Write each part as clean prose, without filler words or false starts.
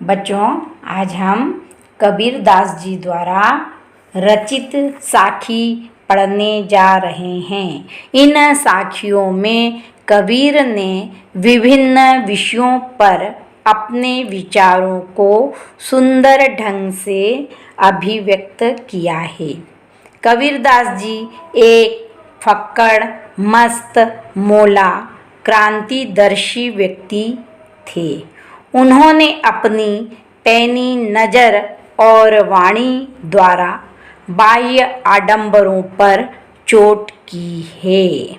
बच्चों, आज हम कबीरदास जी द्वारा रचित साखी पढ़ने जा रहे हैं। इन साखियों में कबीर ने विभिन्न विषयों पर अपने विचारों को सुंदर ढंग से अभिव्यक्त किया है। कबीरदास जी एक फक्कड़, मस्त, मौला, क्रांतिदर्शी व्यक्ति थे। उन्होंने अपनी पैनी नज़र और वाणी द्वारा बाह्य आडंबरों पर चोट की है।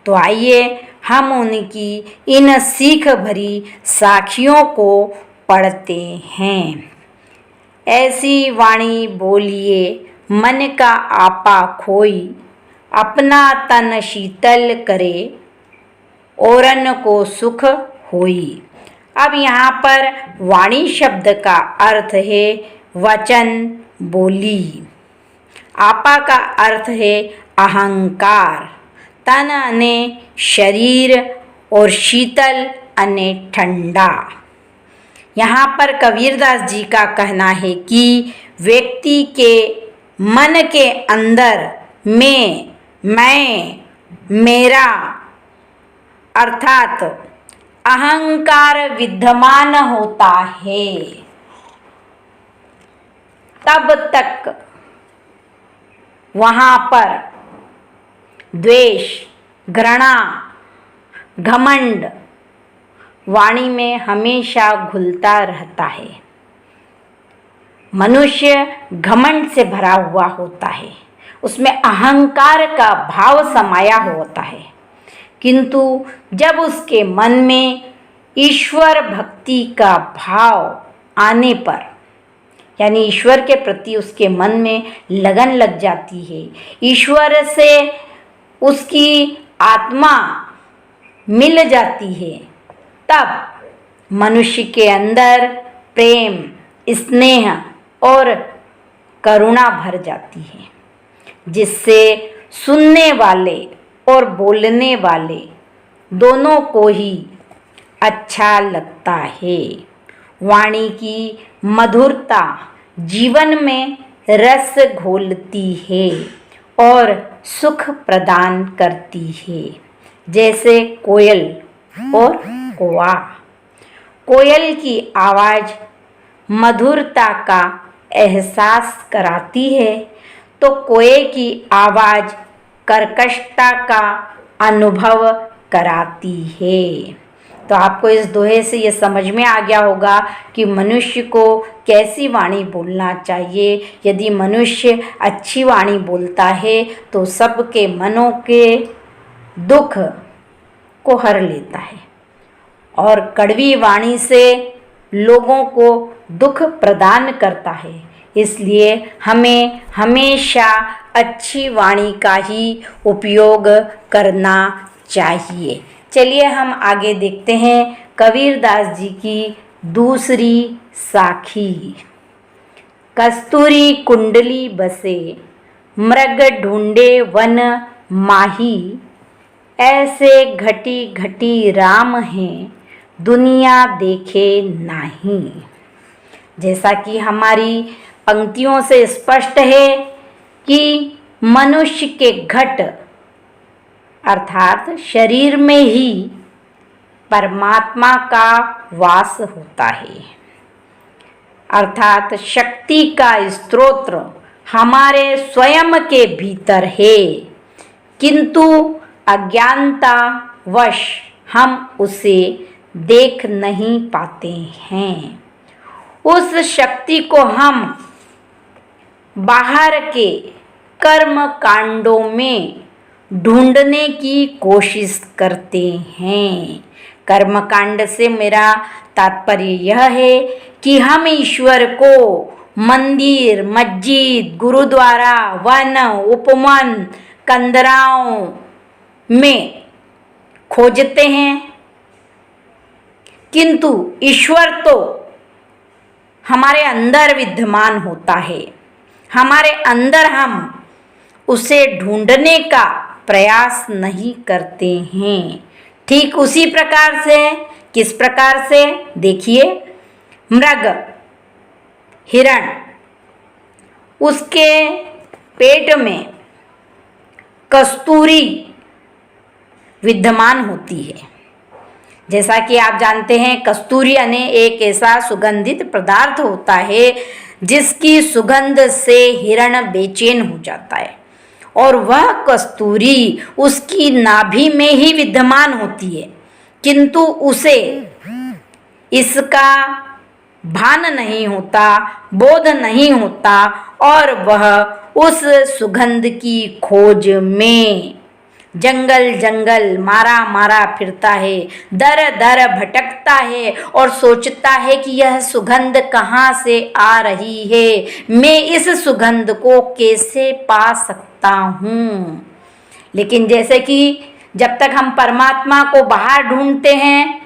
तो आइए हम उनकी इन सीख भरी साखियों को पढ़ते हैं। ऐसी वाणी बोलिए मन का आपा खोई, अपना तन शीतल करे, औरन को सुख होई। अब यहाँ पर वाणी शब्द का अर्थ है वचन, बोली। आपा का अर्थ है अहंकार, तन अने शरीर और शीतल अने ठंडा। यहाँ पर कबीरदास जी का कहना है कि व्यक्ति के मन के अंदर मैं, मेरा अर्थात अहंकार विद्यमान होता है, तब तक वहाँ पर द्वेष, घृणा, घमंड वाणी में हमेशा घुलता रहता है। मनुष्य घमंड से भरा हुआ होता है, उसमें अहंकार का भाव समाया होता है। किंतु जब उसके मन में ईश्वर भक्ति का भाव आने पर, यानी ईश्वर के प्रति उसके मन में लगन लग जाती है, ईश्वर से उसकी आत्मा मिल जाती है, तब मनुष्य के अंदर प्रेम, स्नेह और करुणा भर जाती है, जिससे सुनने वाले और बोलने वाले दोनों को ही अच्छा लगता है। वाणी की मधुरता जीवन में रस घोलती है और सुख प्रदान करती है, जैसे कोयल और कौवा। कोयल की आवाज़ मधुरता का एहसास कराती है, तो कौवे की आवाज़ कर्कशता का अनुभव कराती है। तो आपको इस दोहे से ये समझ में आ गया होगा कि मनुष्य को कैसी वाणी बोलना चाहिए। यदि मनुष्य अच्छी वाणी बोलता है तो सबके मनों के दुख को हर लेता है, और कड़वी वाणी से लोगों को दुख प्रदान करता है। इसलिए हमें हमेशा अच्छी वाणी का ही उपयोग करना चाहिए। चलिए हम आगे देखते हैं कबीरदास जी की दूसरी साखी। कस्तूरी कुंडली बसे, मृग ढूंढे वन माही, ऐसे घटी घटी राम हैं, दुनिया देखे नाही। जैसा कि हमारी पंक्तियों से स्पष्ट है कि मनुष्य के घट अर्थात शरीर में ही परमात्मा का वास होता है, अर्थात शक्ति का स्रोत हमारे स्वयं के भीतर है, किंतु अज्ञानता वश हम उसे देख नहीं पाते हैं। उस शक्ति को हम बाहर के कर्म कांडों में ढूंढने की कोशिश करते हैं। कर्म कांड से मेरा तात्पर्य यह है कि हम ईश्वर को मंदिर, मस्जिद, गुरुद्वारा, वन, उपवन, कंदराओं में खोजते हैं, किंतु ईश्वर तो हमारे अंदर विद्यमान होता है। हमारे अंदर हम उसे ढूंढने का प्रयास नहीं करते हैं। ठीक उसी प्रकार से, किस प्रकार से, देखिए, मृग, हिरण, उसके पेट में कस्तूरी विद्यमान होती है। जैसा कि आप जानते हैं, कस्तूरी यानी एक ऐसा सुगंधित पदार्थ होता है जिसकी सुगंध से हिरण बेचैन हो जाता है, और वह कस्तूरी उसकी नाभि में ही विद्यमान होती है, किंतु उसे इसका भान नहीं होता, बोध नहीं होता, और वह उस सुगंध की खोज में जंगल जंगल मारा मारा फिरता है, दर दर भटकता है और सोचता है कि यह सुगंध कहाँ से आ रही है, मैं इस सुगंध को कैसे पा सकता हूँ। लेकिन जैसे कि जब तक हम परमात्मा को बाहर ढूंढते हैं,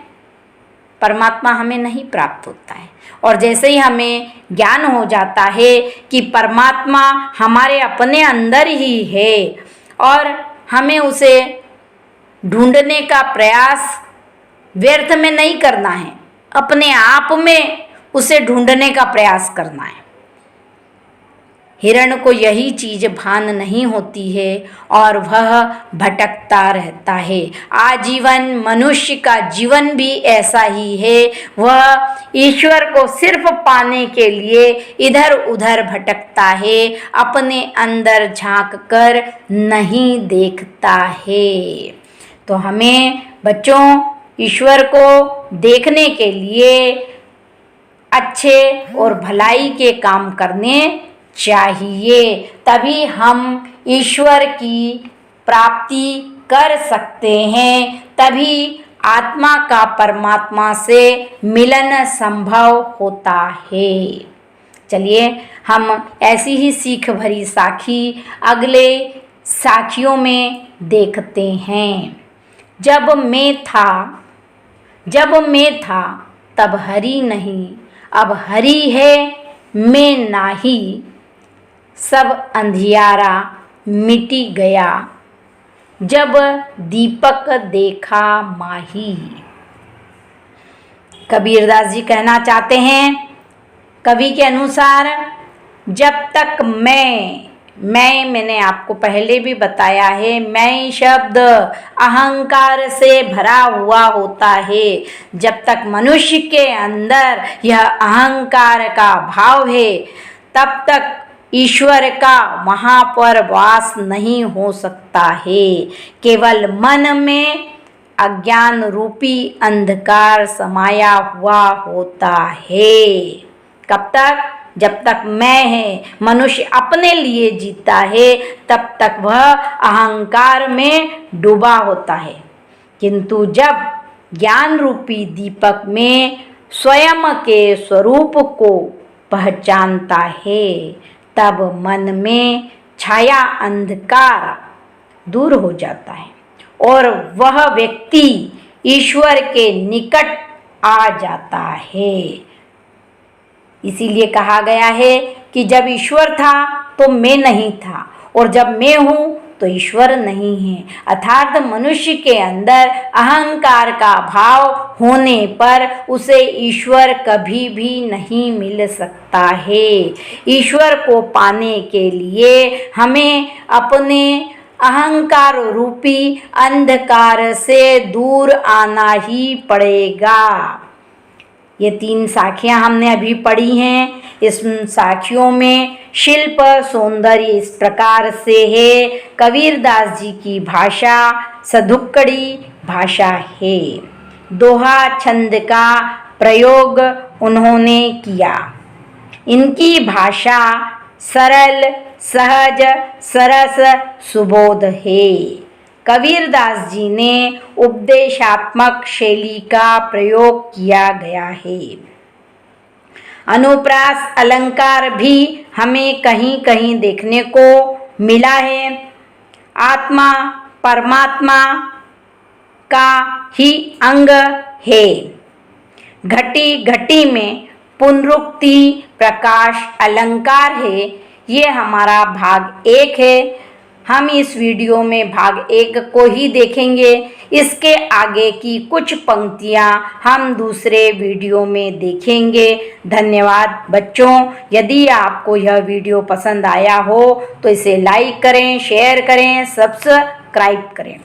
परमात्मा हमें नहीं प्राप्त होता है, और जैसे ही हमें ज्ञान हो जाता है कि परमात्मा हमारे अपने अंदर ही है और हमें उसे ढूंढने का प्रयास व्यर्थ में नहीं करना है, अपने आप में उसे ढूंढने का प्रयास करना है। हिरण को यही चीज भान नहीं होती है और वह भटकता रहता है। आजीवन मनुष्य का जीवन भी ऐसा ही है, वह ईश्वर को सिर्फ पाने के लिए इधर उधर भटकता है, अपने अंदर झांक कर नहीं देखता है। तो हमें बच्चों ईश्वर को देखने के लिए अच्छे और भलाई के काम करने चाहिए, तभी हम ईश्वर की प्राप्ति कर सकते हैं, तभी आत्मा का परमात्मा से मिलन संभव होता है। चलिए हम ऐसी ही सीख भरी साखी अगले साखियों में देखते हैं। जब मैं था तब हरि नहीं, अब हरि है मैं नाही, सब अंधियारा मिटी गया, जब दीपक देखा माही। कबीरदास जी कहना चाहते हैं, कवि के अनुसार, जब तक मैंने आपको पहले भी बताया है, मैं शब्द अहंकार से भरा हुआ होता है। जब तक मनुष्य के अंदर यह अहंकार का भाव है, तब तक ईश्वर का वहाँ पर वास नहीं हो सकता है। केवल मन में अज्ञान रूपी अंधकार समाया हुआ होता है। कब तक? जब तक मैं है, मनुष्य अपने लिए जीता है, तब तक वह अहंकार में डूबा होता है। किंतु जब ज्ञान रूपी दीपक में स्वयं के स्वरूप को पहचानता है, तब मन में छाया अंधकार दूर हो जाता है और वह व्यक्ति ईश्वर के निकट आ जाता है। इसीलिए कहा गया है कि जब ईश्वर था तो मैं नहीं था, और जब मैं हूँ तो ईश्वर नहीं है। अर्थात मनुष्य के अंदर अहंकार का भाव होने पर उसे ईश्वर कभी भी नहीं मिल सकता है। ईश्वर को पाने के लिए हमें अपने अहंकार रूपी अंधकार से दूर आना ही पड़ेगा। ये 3 साखियाँ हमने अभी पढ़ी हैं। इस साखियों में शिल्प सौंदर्य इस प्रकार से है। कबीरदास जी की भाषा सधुक्कड़ी भाषा है। दोहा छंद का प्रयोग उन्होंने किया। इनकी भाषा सरल, सहज, सरस, सुबोध है। कबीरदास जी ने उपदेशात्मक शैली का प्रयोग किया गया है। अनुप्रास अलंकार भी हमें कहीं कहीं देखने को मिला है। आत्मा परमात्मा का ही अंग है। घटी घटी में पुनरुक्ति प्रकाश अलंकार है। ये हमारा भाग 1 है। हम इस वीडियो में भाग 1 को ही देखेंगे। इसके आगे की कुछ पंक्तियां हम दूसरे वीडियो में देखेंगे। धन्यवाद बच्चों। यदि आपको यह वीडियो पसंद आया हो तो इसे लाइक करें, शेयर करें, सब्सक्राइब करें।